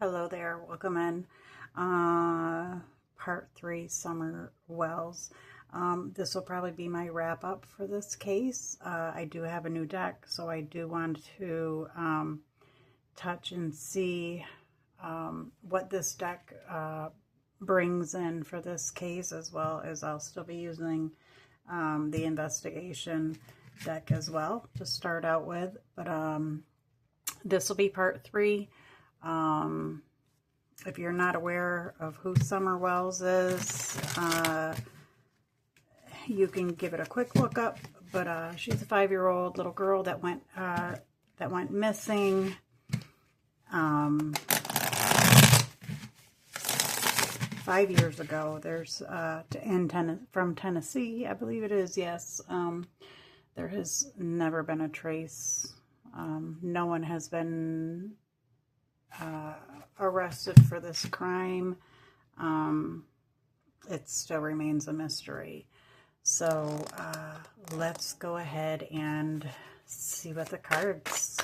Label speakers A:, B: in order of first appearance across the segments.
A: Hello there, welcome in. Part 3, Summer Wells. This will probably be my wrap up for this case. I do have a new deck, so I do want to touch and see what this deck brings in for this case, as well as I'll still be using the investigation deck as well to start out with. But this will be part 3. If you're not aware of who Summer Wells is, you can give it a quick look up. But she's a 5-year-old little girl that went missing 5 years ago. There's from Tennessee, I believe it is. Yes, there has never been a trace. No one has been arrested for this crime. It still remains a mystery. So let's go ahead and see what the cards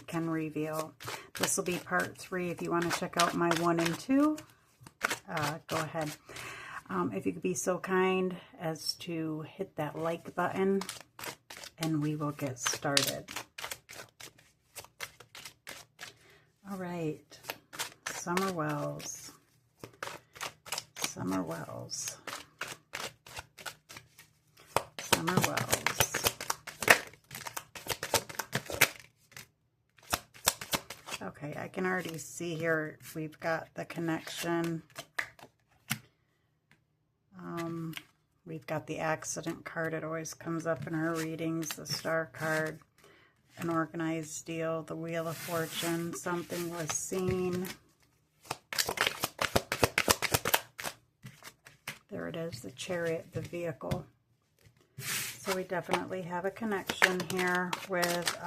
A: can reveal. This will be part 3. If you want to check out my 1 and 2, go ahead. If you could be so kind as to hit that like button, and we will get started. All right, Summer Wells. Summer Wells. Summer Wells. Okay, I can already see here we've got the connection. We've got the accident card. It always comes up in her readings. The star card. An organized deal, the Wheel of Fortune, something was seen. There it is, the Chariot, the vehicle. So we definitely have a connection here with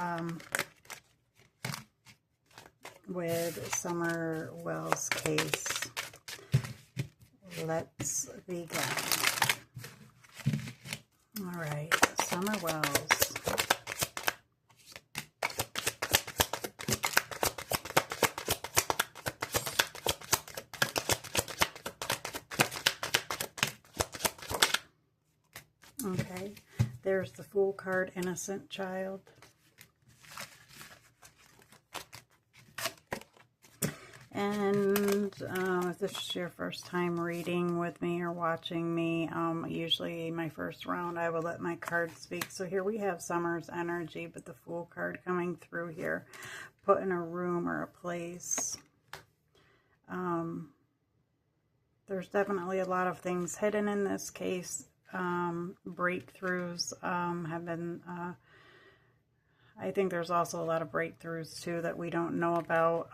A: Summer Wells' case. Let's begin. All right, Summer Wells. Okay, there's the Fool card, innocent child. And if this is your first time reading with me or watching me, usually my first round I will let my cards speak. So here we have Summer's energy, but the Fool card coming through here, put in a room or a place. There's definitely a lot of things hidden in this case. Breakthroughs have been, I think there's also a lot of breakthroughs too that we don't know about.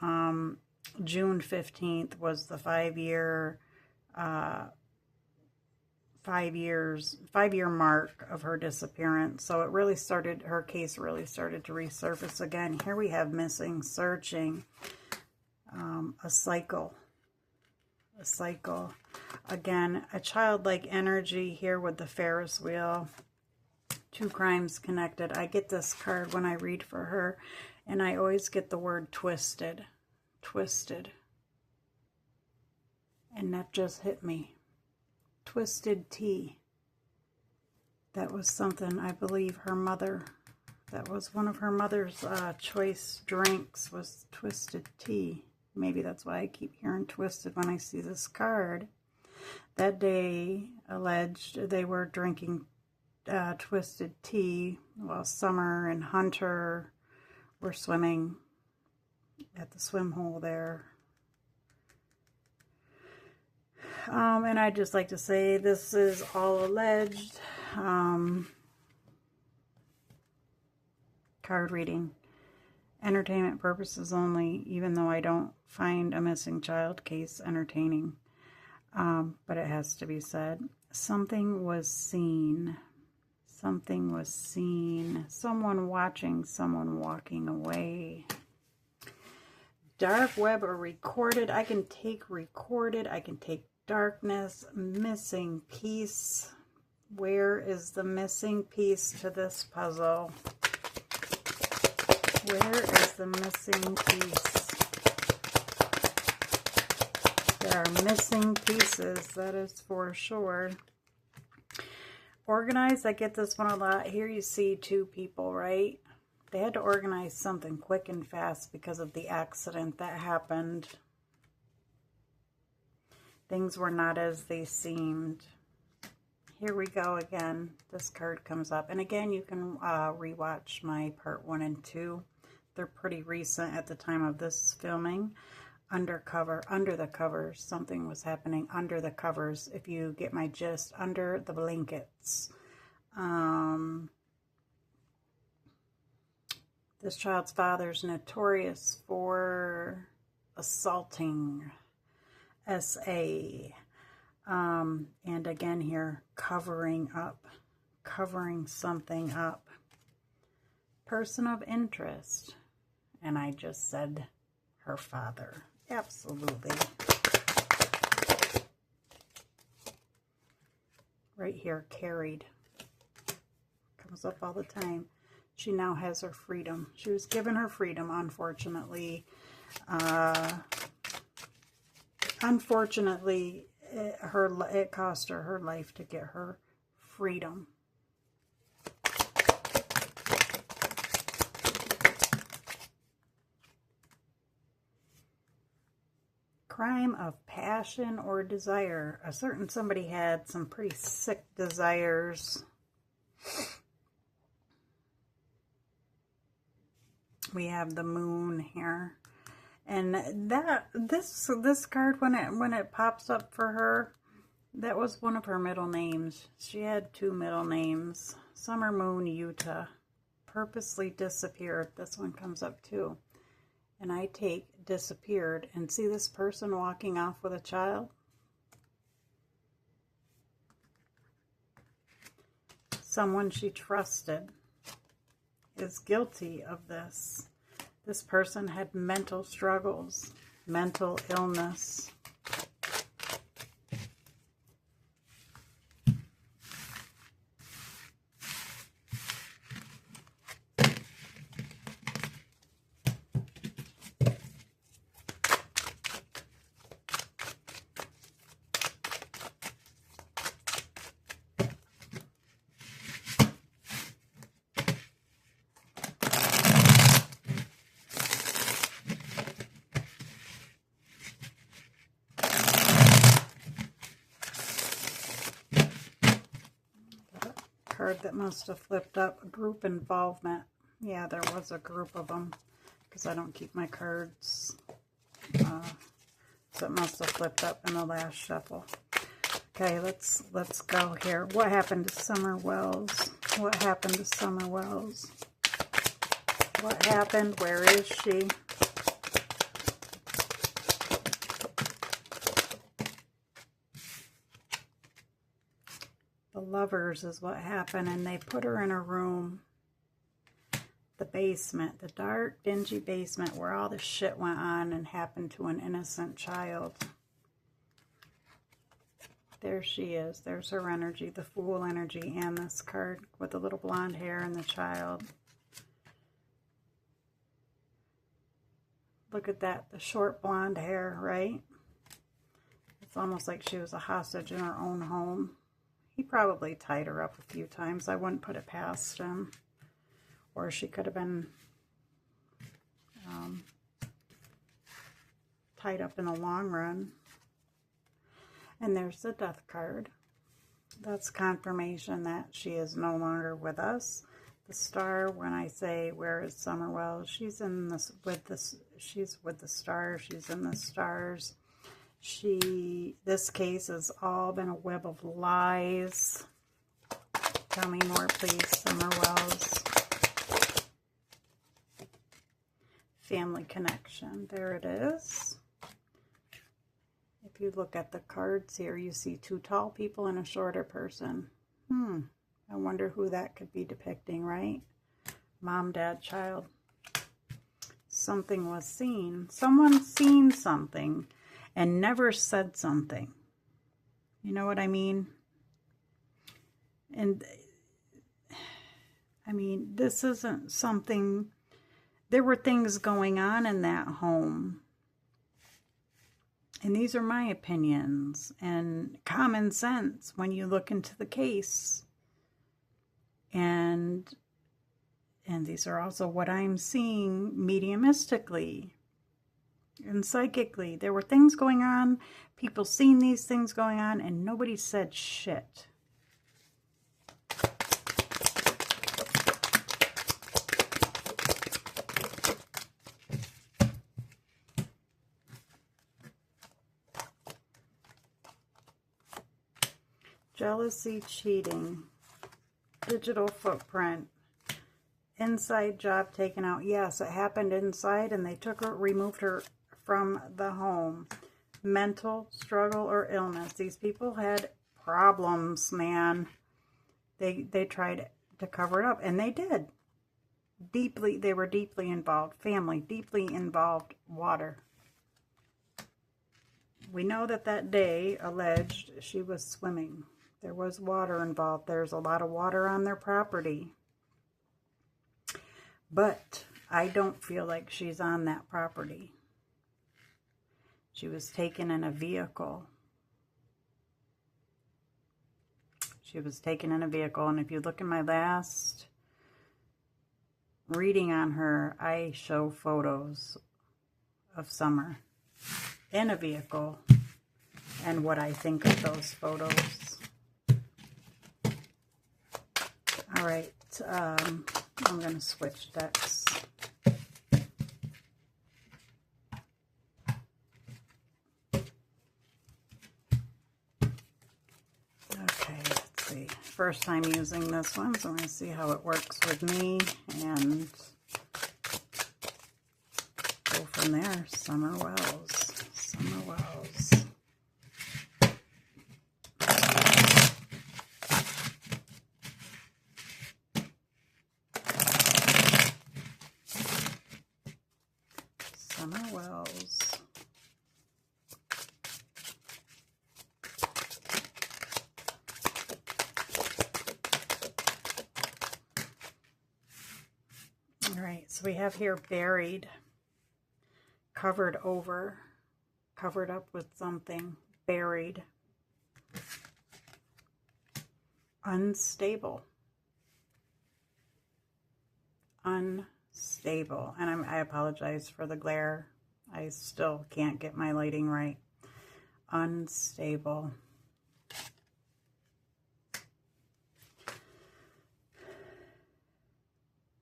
A: June 15th was the 5-year mark of her disappearance. So it really started, her case really started to resurface again. Here we have missing, searching, a cycle. Again, a childlike energy here with the Ferris wheel. 2 crimes connected. I get this card when I read for her, and I always get the word twisted. Twisted. And that just hit me. Twisted tea. That was something, I believe, her mother, that was one of her mother's choice drinks, was twisted tea. Maybe that's why I keep hearing twisted when I see this card. That day, alleged, they were drinking twisted tea while Summer and Hunter were swimming at the swim hole there. And I'd just like to say this is all alleged. Card reading. Entertainment purposes only, even though I don't find a missing child case entertaining. But it has to be said. Something was seen. Something was seen. Someone watching, someone walking away. Dark web or recorded. I can take recorded. I can take darkness. Missing piece. Where is the missing piece to this puzzle? Where is the missing piece? There are missing pieces, that is for sure. Organized, I get this one a lot. Here you see two people, right? They had to organize something quick and fast because of the accident that happened. Things were not as they seemed. Here we go again. This card comes up. And again, you can rewatch my part 1 and 2. They're pretty recent at the time of this filming. Under the covers, something was happening under the covers, if you get my gist, under the blankets. This child's father's notorious for assaulting, S.A. And again here, covering something up. Person of interest, and I just said her father. Absolutely. Right here, carried. Comes up all the time. She now has her freedom. She was given her freedom, unfortunately. Unfortunately, it cost her her life to get her freedom. Crime of passion or desire. A certain somebody had some pretty sick desires. We have the moon here. And this card, when it pops up for her, that was one of her middle names. She had 2 middle names. Summer Moon Utah. Purposely disappeared. This one comes up too. And I take disappeared and see this person walking off with a child. Someone she trusted is guilty of this. This person had mental struggles, mental illness. Card that must have flipped up. Group involvement. Yeah, there was a group of them because I don't keep my cards. So it must have flipped up in the last shuffle. Okay, let's go here. What happened to Summer Wells? What happened to Summer Wells? What happened? Where is she? The Lovers is what happened, and they put her in a room, the basement, the dark, dingy basement where all this shit went on and happened to an innocent child. There she is. There's her energy, the Fool energy, and this card with the little blonde hair and the child. Look at that, the short blonde hair, right? It's almost like she was a hostage in her own home. He probably tied her up a few times. I wouldn't put it past him. Or she could have been tied up in the long run. And there's the Death card. That's confirmation that she is no longer with us. The Star, when I say where is Summer Wells, she's in this she's with the stars. She's in the stars. This case has all been a web of lies. Tell me more, please, Summer Wells. Family connection. There it is. If you look at the cards here, you see 2 tall people and a shorter person. I wonder who that could be depicting, right? Mom, dad, child. Something was seen. Someone seen something and never said something. You know what I mean? And, I mean, this isn't something... There were things going on in that home. And these are my opinions and common sense when you look into the case. And these are also what I'm seeing mediumistically and psychically. There were things going on, people seeing these things going on, and nobody said shit. Jealousy, cheating, digital footprint, inside job taken out. Yes, it happened inside, and they took her, removed her from the home. Mental struggle or illness. These people had problems, man. They tried to cover it up, and they did. They were deeply involved. Family, deeply involved. Water. We know that day, alleged, she was swimming. There was water involved. There's a lot of water on their property. But I don't feel like she's on that property. She was taken in a vehicle. She was taken in a vehicle. And if you look in my last reading on her, I show photos of Summer in a vehicle and what I think of those photos. All right, I'm going to switch decks. Okay, let's see. First time using this one, so I'm going to see how it works with me and go from there. Summer Wells. Summer Wells. Summer Wells. All right, so we have here buried, covered over, covered up with something, buried, unstable, unstable. And I apologize for the glare. I still can't get my lighting right. Unstable.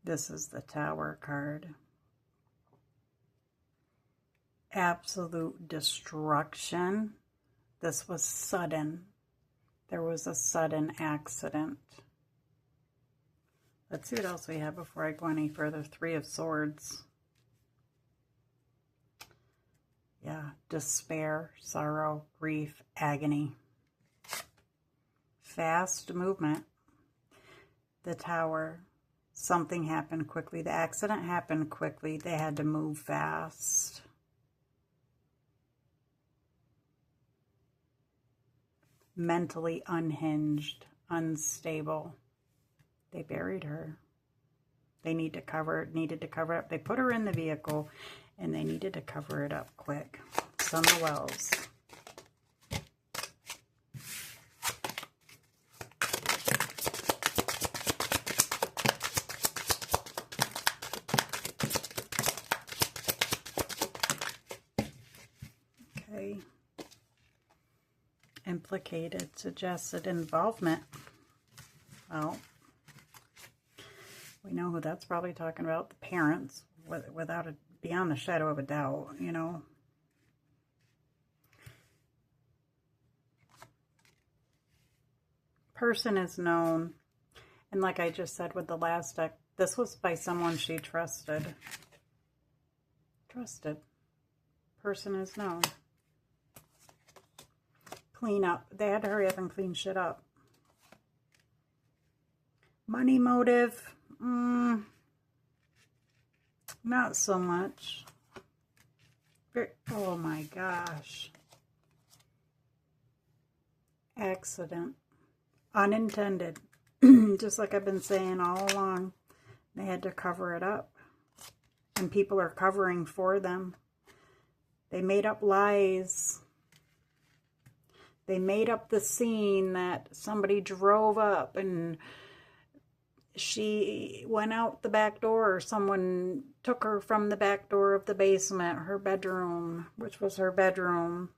A: This is the Tower card. Absolute destruction. This was sudden. There was a sudden accident. Let's see what else we have before I go any further. Three of Swords. Yeah, despair, sorrow, grief, agony. Fast movement. The Tower. Something happened quickly. The accident happened quickly. They had to move fast. Mentally unhinged, unstable. They buried her. They needed to cover it up. They put her in the vehicle, and they needed to cover it up quick. Summer Wells. Okay. Implicated, suggested involvement. Well, we know who that's probably talking about. The parents, without a, beyond the shadow of a doubt, you know. Person is known. And like I just said with the last deck, this was by someone she trusted. Trusted. Person is known. Clean up. They had to hurry up and clean shit up. Money motive. Not so much. Oh my gosh. Accident. Unintended. Just like I've been saying all along. They had to cover it up. And people are covering for them. They made up lies. They made up the scene that somebody drove up and she went out the back door, or someone took her from the back door of the basement, her bedroom, which was her bedroom.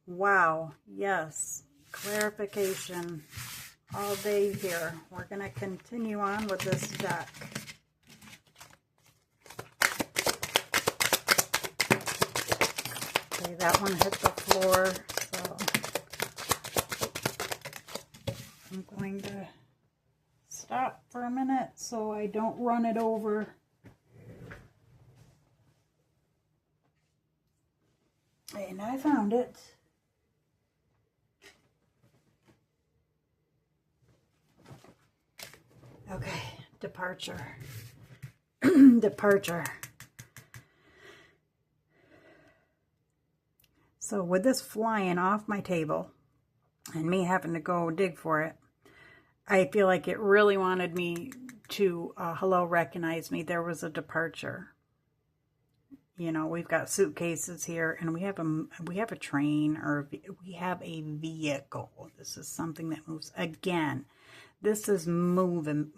A: Wow, yes, clarification all day here. We're going to continue on with this deck. Okay, that one hit the floor, so I'm going to stop for a minute so I don't run it over. And I found it. Okay, departure. Departure. So with this flying off my table and me having to go dig for it, I feel like it really wanted me to, hello, recognize me. There was a departure. You know, we've got suitcases here, and we have a train, or we have a vehicle. This is something that moves. Again, this is movement,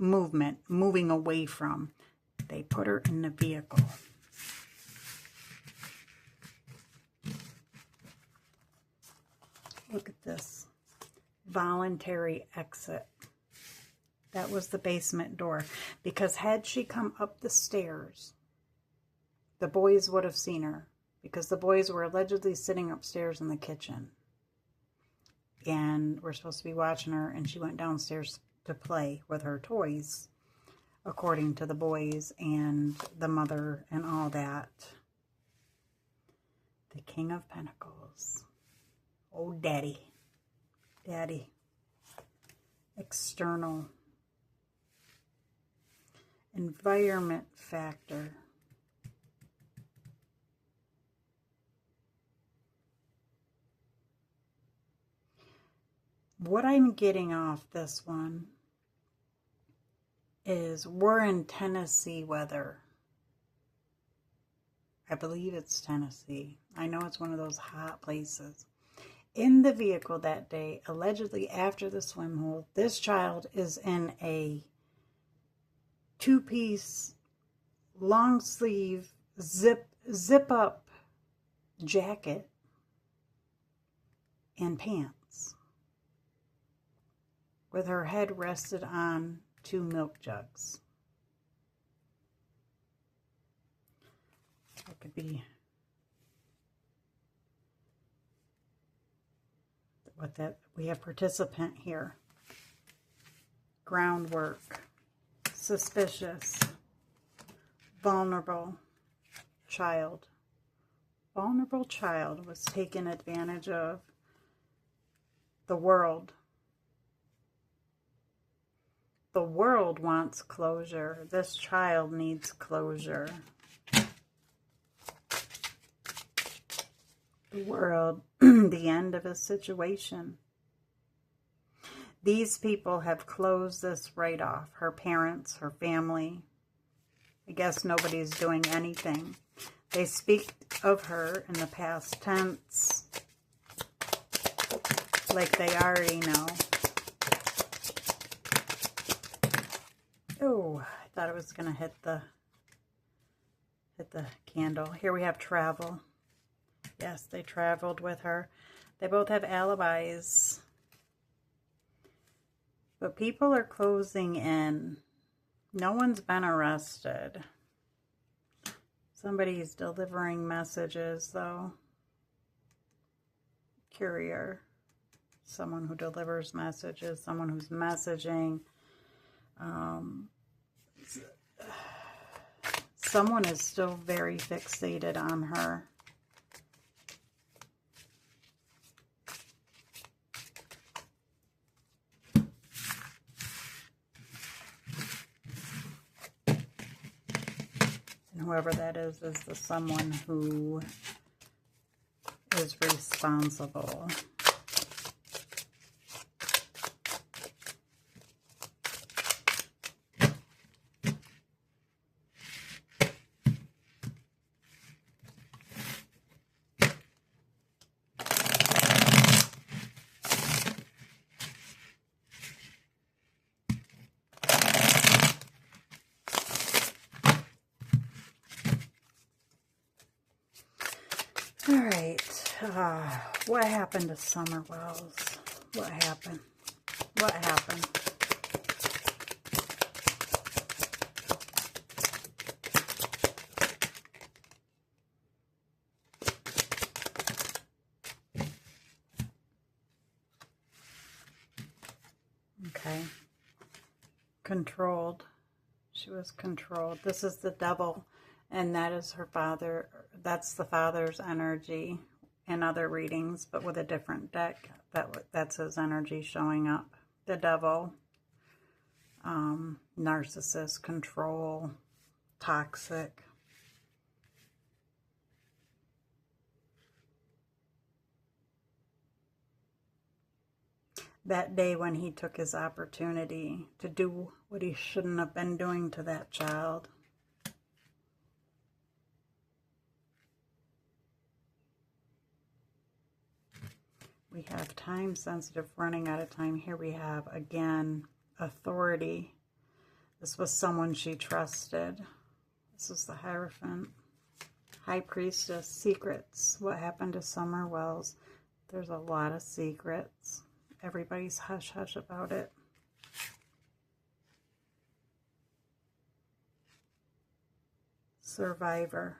A: moving away from. They put her in the vehicle. Look at this. Voluntary exit. That was the basement door. Because had she come up the stairs, the boys would have seen her, because the boys were allegedly sitting upstairs in the kitchen. And we're supposed to be watching her, and she went downstairs to play with her toys, according to the boys and the mother and all that. The King of Pentacles. Oh, Daddy. Daddy. External. Environment factor. What I'm getting off this one is we're in Tennessee weather. I believe it's Tennessee. I know it's one of those hot places. In the vehicle that day, allegedly after the swim hole, this child is in a two-piece, long sleeve, zip up jacket and pants, with her head rested on 2 milk jugs. That could be what that, we have participant here. Groundwork. Suspicious. Vulnerable child. Vulnerable child was taken advantage of. The world. The world wants closure. This child needs closure. The world, the end of a situation. These people have closed this right off. Her parents, her family. I guess nobody's doing anything. They speak of her in the past tense, like they already know. Oh, I thought it was going to hit the candle. Here we have travel. Yes, they traveled with her. They both have alibis. But people are closing in. No one's been arrested. Somebody's delivering messages, though. Courier. Someone who delivers messages. Someone who's messaging. Someone is still very fixated on her. And whoever that is the someone who is responsible. All right. What happened to Summer Wells? What happened? What happened? Okay. Controlled. She was controlled. This is the devil, and that is her father. That's the father's energy in other readings, but with a different deck. That's his energy showing up. The devil, narcissist, control, toxic. That day when he took his opportunity to do what he shouldn't have been doing to that child. We have time sensitive, running out of time. Here we have, again, authority. This was someone she trusted. This is the Hierophant. High Priestess, secrets. What happened to Summer Wells? There's a lot of secrets. Everybody's hush-hush about it. Survivor.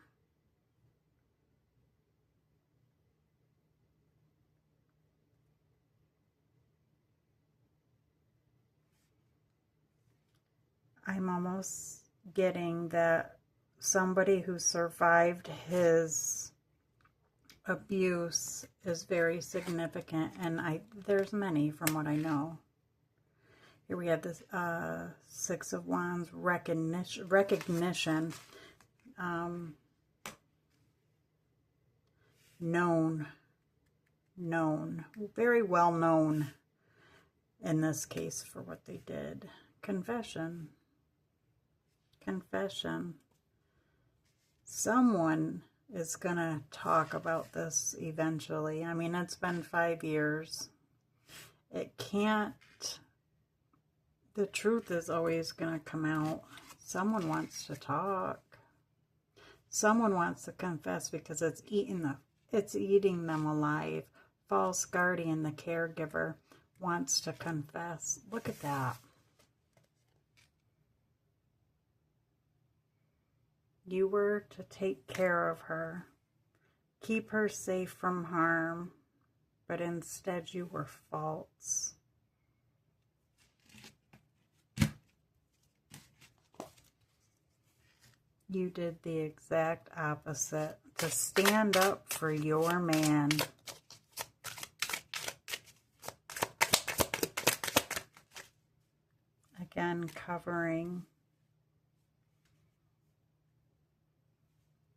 A: I'm almost getting that somebody who survived his abuse is very significant, and there's many from what I know. Here we have this Six of Wands, recognition, known, very well known in this case for what they did. Confession. Someone is going to talk about this eventually. I mean, it's been 5 years. It can't, the truth is always going to come out. Someone wants to talk. Someone wants to confess because it's eating them alive. False guardian, the caregiver, wants to confess. Look at that. You were to take care of her, keep her safe from harm, but instead you were false. You did the exact opposite, to stand up for your man. Again, covering.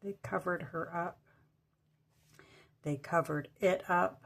A: They covered her up. They covered it up.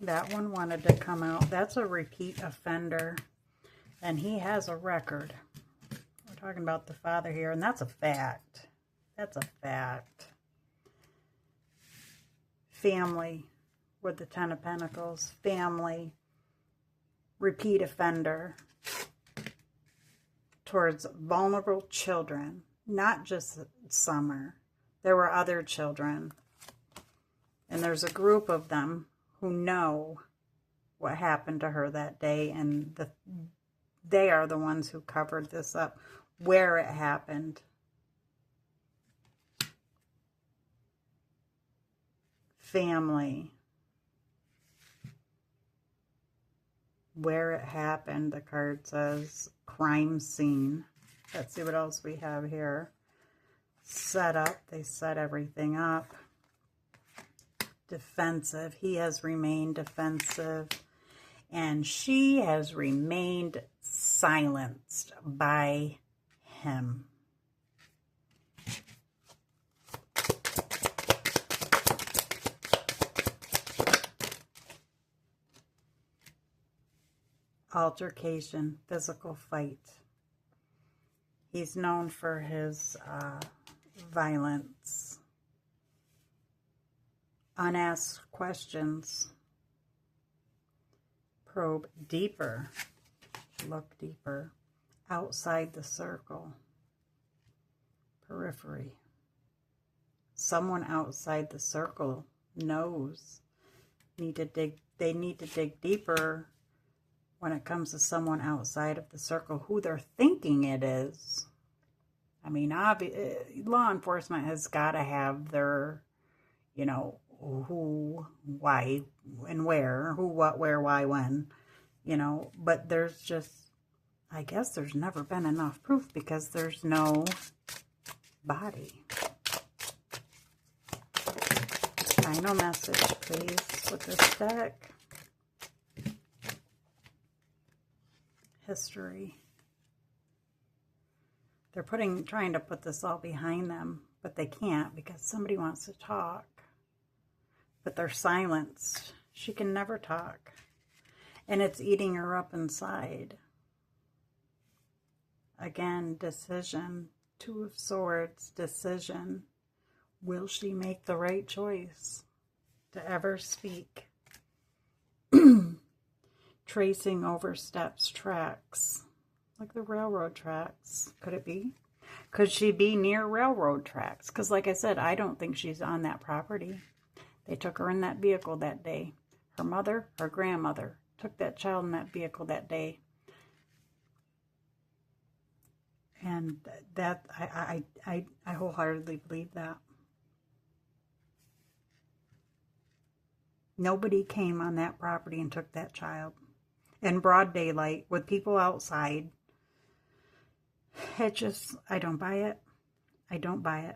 A: That one wanted to come out. That's a repeat offender, and he has a record. We're talking about the father here, and that's a fact. That's a fact. Family with the Ten of Pentacles. Family. Repeat offender towards vulnerable children. Not just Summer. There were other children. And there's a group of them who know what happened to her that day, and they are the ones who covered this up, where it happened. Family. Where it happened, the card says crime scene. Let's see what else we have here. Set up. They set everything up. Defensive. He has remained defensive, and she has remained silenced by him. altercation, physical fight. He's known for his violence, unasked questions, probe deeper, look deeper, outside the circle, periphery. Someone outside the circle knows. They need to dig deeper when it comes to someone outside of the circle, who they're thinking it is. I mean, law enforcement has got to have their, you know, who, why, and where, who, what, where, why, when, you know, but there's just, I guess there's never been enough proof because there's no body. Final message, please, with this deck. History. They're trying to put this all behind them, but they can't because somebody wants to talk. But they're silenced. She can never talk. And it's eating her up inside. Again, decision. Two of Swords, decision. Will she make the right choice to ever speak? Tracing over steps, tracks, like the railroad tracks. Could it be? Could she be near railroad tracks? Because like I said, I don't think she's on that property. They took her in that vehicle that day. Her mother, her grandmother, took that child in that vehicle that day. And that, I wholeheartedly believe that. Nobody came on that property and took that child. In broad daylight, with people outside. It just, I don't buy it. I don't buy it.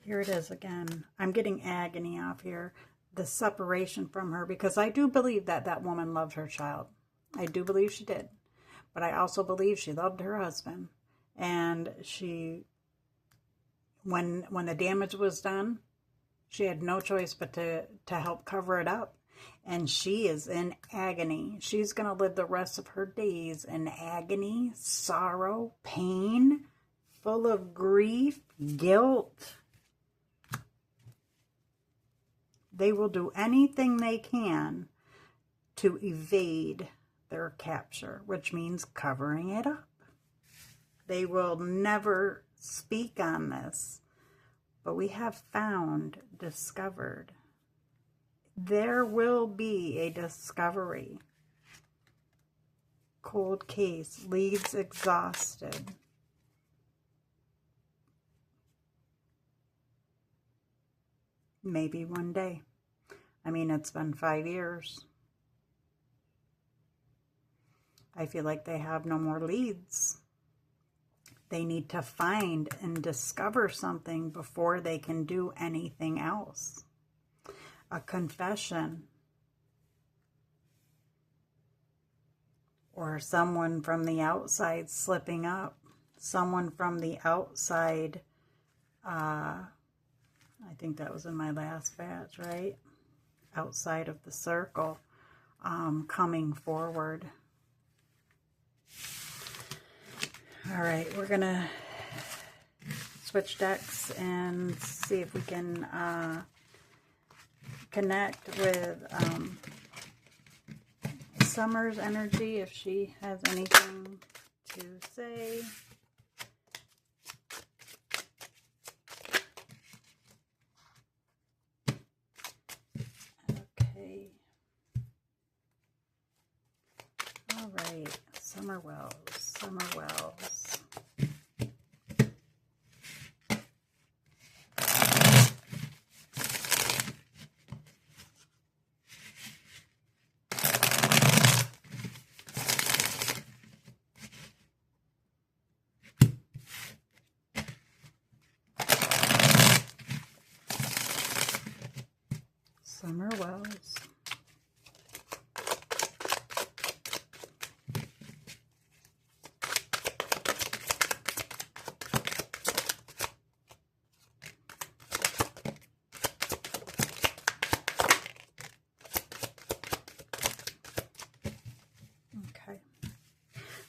A: Here it is again. I'm getting agony off here. The separation from her, because I do believe that that woman loved her child. I do believe she did. But I also believe she loved her husband. And she, when the damage was done, she had no choice but to help cover it up. And she is in agony. She's going to live the rest of her days in agony, sorrow, pain, full of grief, guilt. They will do anything they can to evade their capture, which means covering it up. They will never speak on this, but we have found, discovered. There will be a discovery. Cold case, leads exhausted. Maybe one day. I mean, it's been 5 years. I feel like they have no more leads. They need to find and discover something before they can do anything else. A confession. Or someone from the outside slipping up. Someone from the outside, I think that was in my last batch, right? Outside of the circle, coming forward. All right, we're going to switch decks and see if we can connect with Summer's energy, if she has anything to say. Okay. All right, Summer Wells, Summer Wells. Summer Wells.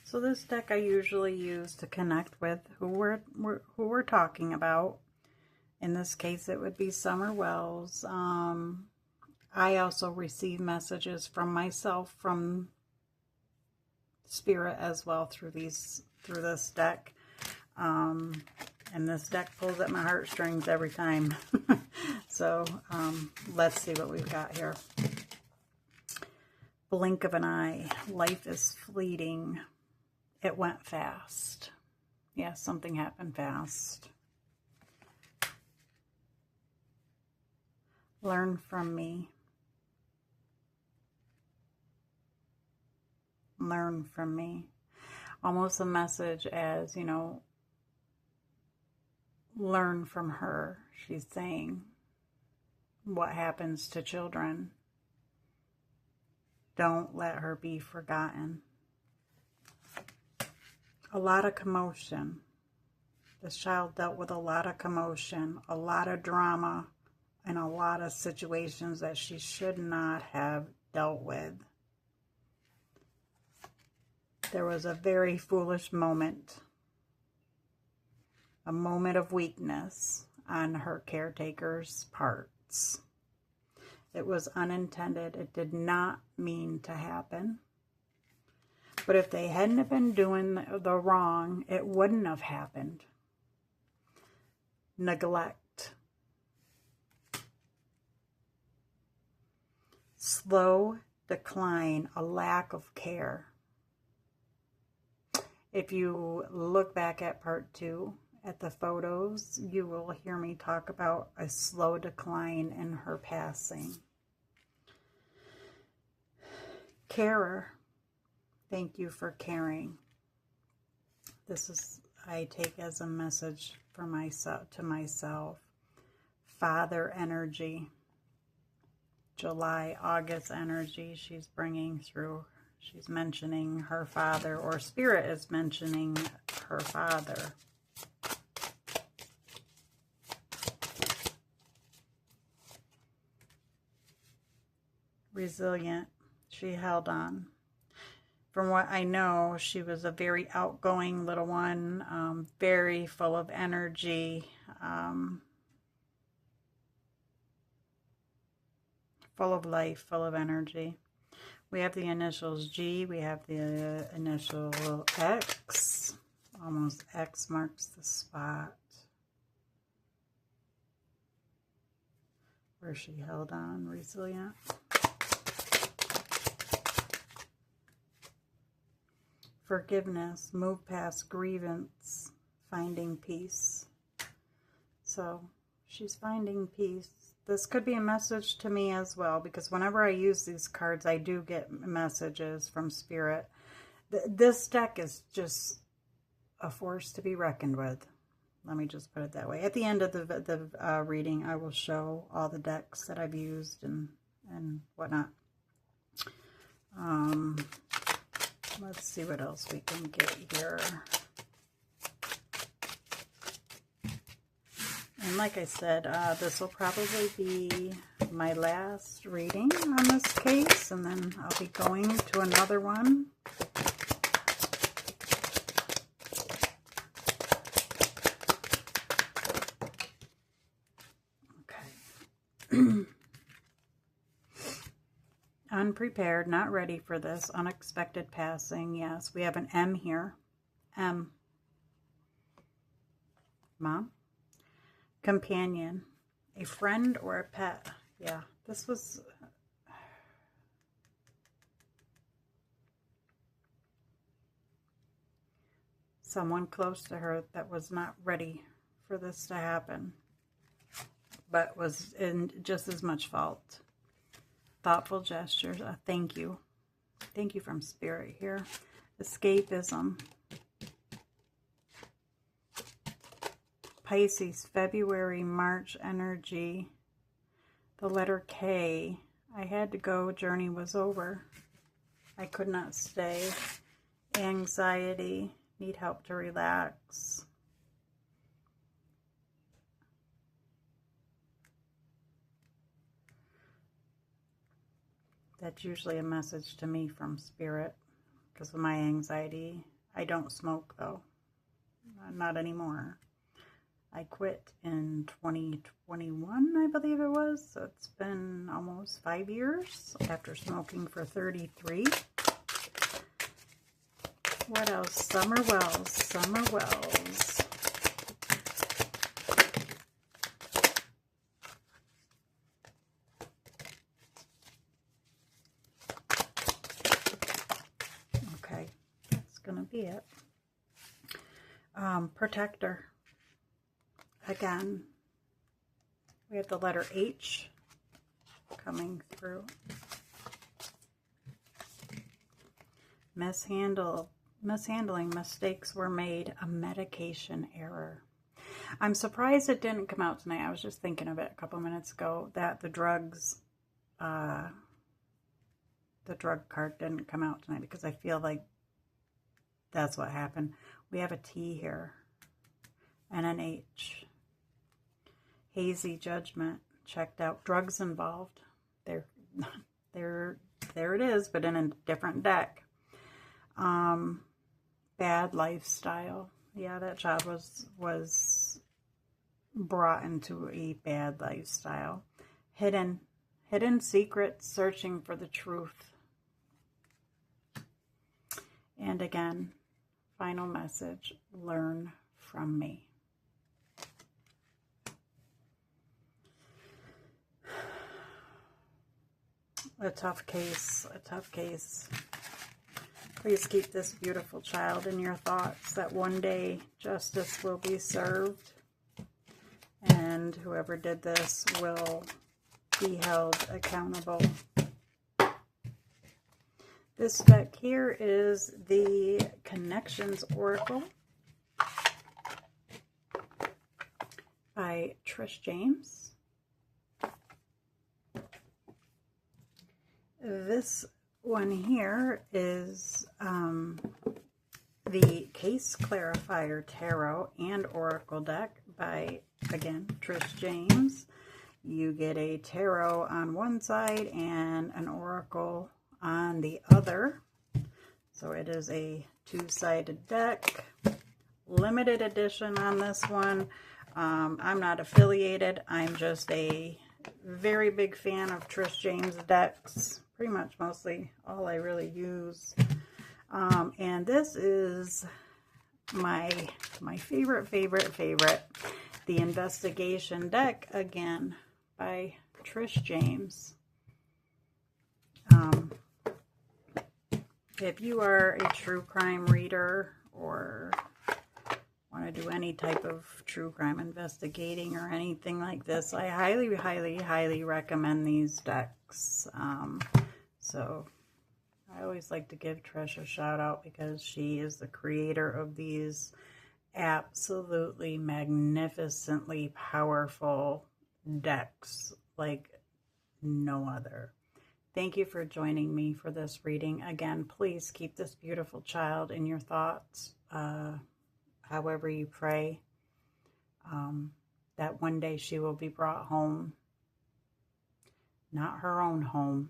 A: So this deck I usually use to connect with who we're talking about. In this case, it would be Summer Wells. I also receive messages from myself, from Spirit as well, through this deck. And this deck pulls at my heartstrings every time. So let's see what we've got here. Blink of an eye. Life is fleeting. It went fast. Yeah, something happened fast. Learn from me. Learn from me. Almost a message as, you know, learn from her. She's saying what happens to children. Don't let her be forgotten. A lot of commotion. This child dealt with a lot of commotion, a lot of drama, and a lot of situations that she should not have dealt with. There was a very foolish moment, a moment of weakness on her caretaker's parts. It was unintended. It did not mean to happen. But if they hadn't have been doing the wrong, it wouldn't have happened. Neglect. Slow decline, a lack of care. If you look back at part 2, at the photos, you will hear me talk about a slow decline in her passing. Carer. Thank you for caring. This is, I take as a message for myself, to myself. Father energy. July, August energy she's bringing through. She's mentioning her father, or Spirit is mentioning her father. Resilient. She held on. From what I know, she was a very outgoing little one, very full of energy, full of life, full of energy. We have the initials G, we have the initial X, almost X marks the spot where she held on, resilient. Forgiveness, move past grievance, finding peace. So she's finding peace. This could be a message to me as well, because whenever I use these cards, I do get messages from Spirit. This deck is just a force to be reckoned with. Let me just put it that way. At the end of the reading, I will show all the decks that I've used and whatnot. Let's see what else we can get here. And like I said, this will probably be my last reading on this case, and then I'll be going to another one. Okay. Unprepared, not ready for this. Unexpected passing. Yes, we have an M here. M. Mom. Companion. A friend or a pet. Yeah, this was... someone close to her that was not ready for this to happen, but was in just as much fault. Thoughtful gestures. Thank you. Thank you from Spirit here. Escapism. Pisces, February, March energy. The letter K. I had to go. Journey was over. I could not stay. Anxiety. Need help to relax. That's usually a message to me from Spirit, because of my anxiety. I don't smoke, though. Not anymore. I quit in 2021, I believe it was. So it's been almost 5 years after smoking for 33. What else? Summer Wells. Summer Wells. Okay, that's going to be it. Protector. Again, we have the letter H coming through. Mishandling, mistakes were made, a medication error. I'm surprised it didn't come out tonight. I was just thinking of it a couple minutes ago that the drug card didn't come out tonight, because I feel like that's what happened. We have a T here and an H. Hazy judgment, checked out. Drugs involved. There it is, but in a different deck. Bad lifestyle. Yeah, that child was brought into a bad lifestyle. Hidden secrets, searching for the truth. And again, final message, learn from me. A tough case, a tough case. Please keep this beautiful child in your thoughts, that one day justice will be served and whoever did this will be held accountable. This deck here is the Connections Oracle by Trish James. This one here is the Case Clarifier Tarot and Oracle deck by, again, Trish James. You get a tarot on one side and an oracle on the other. So it is a two-sided deck. Limited edition on this one. I'm not affiliated. I'm just a very big fan of Trish James decks. Pretty much mostly all I really use. And this is my favorite, the Investigation deck, again, by Trish James. If you are a true crime reader or want to do any type of true crime investigating or anything like this, I highly recommend these decks. So I always like to give Trish a shout out because she is the creator of these absolutely magnificently powerful decks like no other. Thank you for joining me for this reading. Again, please keep this beautiful child in your thoughts, however you pray, that one day she will be brought home. Not her own home,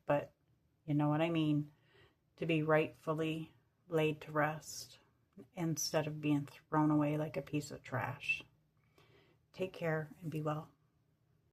A: but you know what I mean, to be rightfully laid to rest instead of being thrown away like a piece of trash. Take care and be well.